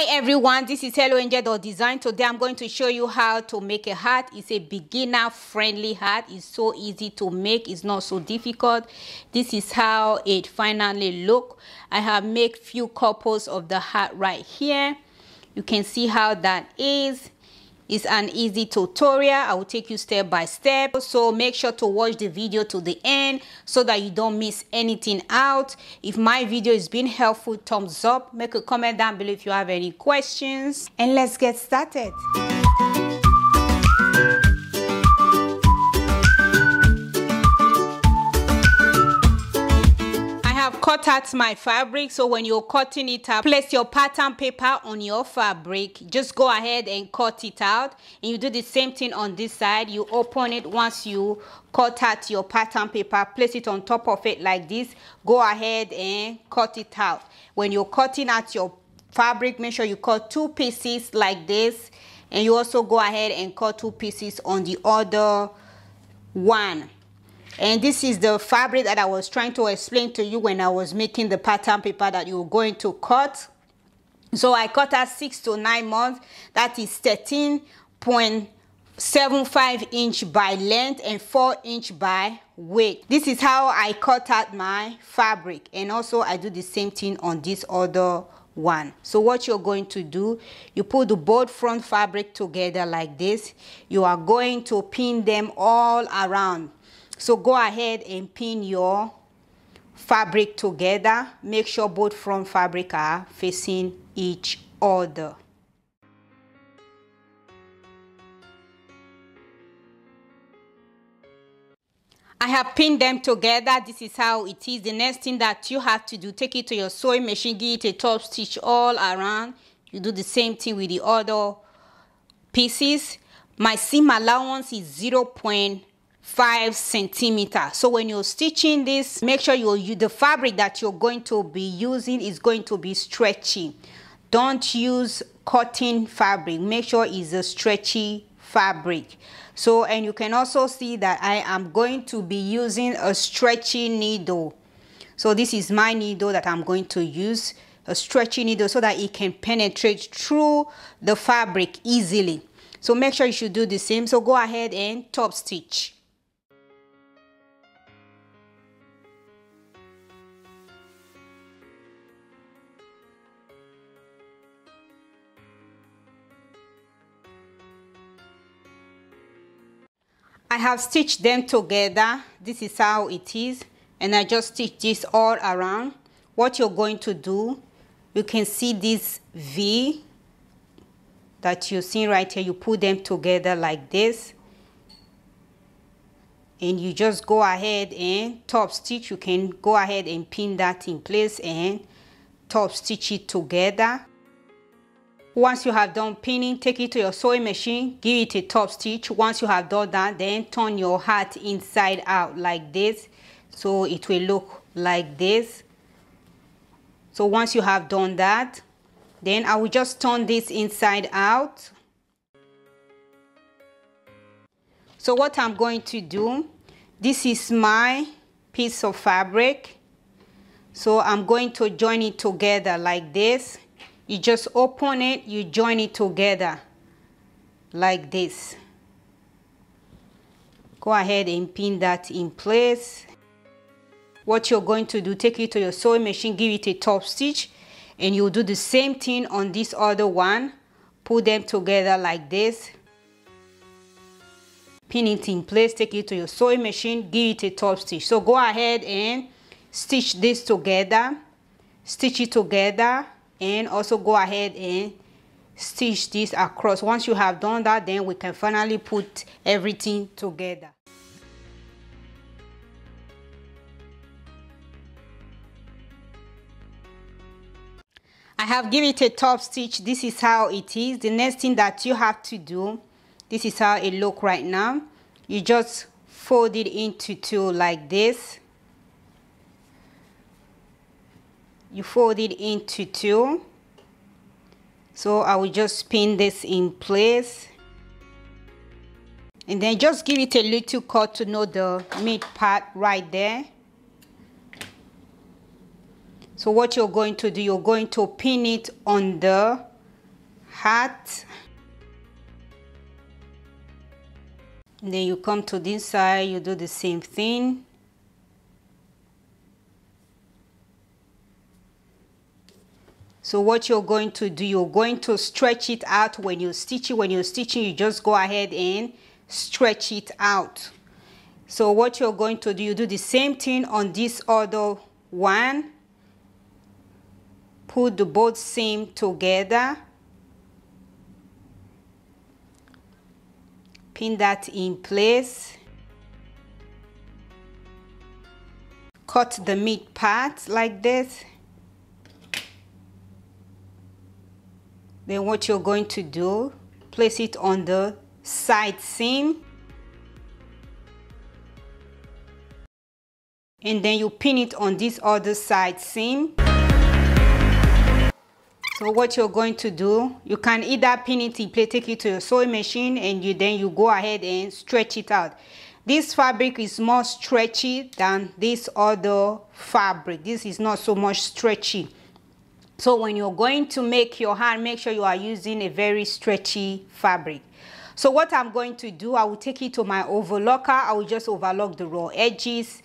Hi everyone, this is Helloangel.design. Today I'm going to show you how to make a hat. It's a beginner friendly hat. It's so easy to make. It's not so difficult. This is how it finally look. I have made few couples of the hat right here. You can see how that is. It's an easy tutorial. I will take you step by step. So make sure to watch the video to the end so that you don't miss anything out. If my video has been helpful, thumbs up. Make a comment down below if you have any questions. And let's get started. Cut out my fabric, so when you're cutting it out, place your pattern paper on your fabric. Just go ahead and cut it out, and you do the same thing on this side. You open it. Once you cut out your pattern paper, place it on top of it like this. Go ahead and cut it out. When you're cutting out your fabric, make sure you cut 2 pieces like this, and you also go ahead and cut 2 pieces on the other one. And this is the fabric that I was trying to explain to you when I was making the pattern paper that you're going to cut. So I cut out 6 to 9 months. That is 13.75 inch by length and 4 inch by width. This is how I cut out my fabric. And also I do the same thing on this other one. So what you're going to do, you put the both front fabric together like this. You are going to pin them all around. So go ahead and pin your fabric together. Make sure both front fabric are facing each other. I have pinned them together. This is how it is. The next thing that you have to do, take it to your sewing machine, give it a top stitch all around. You do the same thing with the other pieces. My seam allowance is 0.5 centimeters. So when you're stitching this, make sure the fabric that you're going to be using is going to be stretchy. Don't use cotton fabric. Make sure it's a stretchy fabric. So, and you can also see that I am going to be using a stretchy needle. So this is my needle that I'm going to use, a stretchy needle, so that it can penetrate through the fabric easily. So make sure you should do the same. So go ahead and top stitch. I have stitched them together. This is how it is, and I just stitch this all around. What you're going to do, you can see this V that you're seeing right here. You put them together like this, and you just go ahead and top stitch. You can go ahead and pin that in place and top stitch it together. Once you have done pinning, take it to your sewing machine, give it a top stitch. Once you have done that, then turn your hat inside out like this, so it will look like this. So once you have done that, then I will just turn this inside out. So what I'm going to do, this is my piece of fabric, so I'm going to join it together like this. You just open it, you join it together like this. Go ahead and pin that in place. What you're going to do, take it to your sewing machine, give it a top stitch, and you'll do the same thing on this other one. Put them together like this. Pin it in place, take it to your sewing machine, give it a top stitch. So go ahead and stitch this together, stitch it together, and also go ahead and stitch this across. Once you have done that, then we can finally put everything together. I have given it a top stitch. This is how it is. The next thing that you have to do, this is how it looks right now. You just fold it into 2 like this. You fold it into 2. So I will just pin this in place, and then just give it a little cut to know the mid part right there. So what you're going to do, you're going to pin it on the heart. And then you come to this side, you do the same thing. So what you're going to do, you're going to stretch it out when you're stitching. When you're stitching, you just go ahead and stretch it out. So what you're going to do, you do the same thing on this other one. Put the both seam together. Pin that in place. Cut the mid part like this. Then what you're going to do, place it on the side seam. And then you pin it on this other side seam. So what you're going to do, you can either pin it in place, take it to your sewing machine, and then you go ahead and stretch it out. This fabric is more stretchy than this other fabric. This is not so much stretchy. So when you're going to make your hat, make sure you are using a very stretchy fabric. So what I'm going to do, I will take it to my overlocker. I will just overlock the raw edges.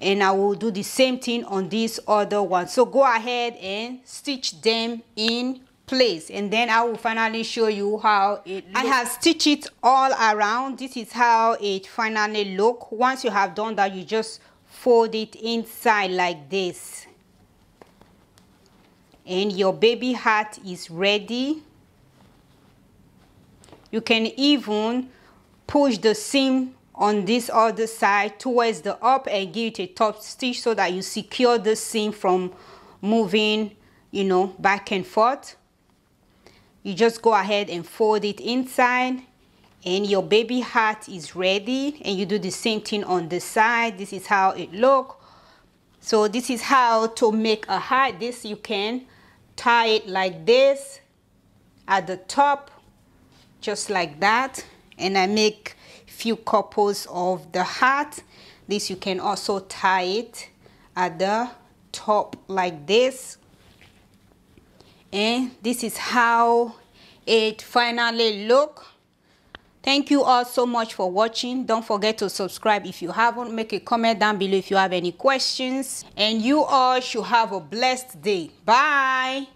And I will do the same thing on this other one. So go ahead and stitch them in place, and then I will finally show you how it looks. I have stitched it all around. This is how it finally looks. Once you have done that, you just fold it inside like this, and your baby hat is ready. You can even push the seam on this other side towards the up and give it a top stitch so that you secure the seam from moving, you know, back and forth. You just go ahead and fold it inside, and your baby hat is ready. And you do the same thing on the side. This is how it looks. So this is how to make a hat. This, you can tie it like this at the top, just like that. And I make few couples of the hat. This, you can also tie it at the top like this. And this is how it finally look. Thank you all so much for watching. Don't forget to subscribe if you haven't. Make a comment down below if you have any questions. And you all should have a blessed day. Bye.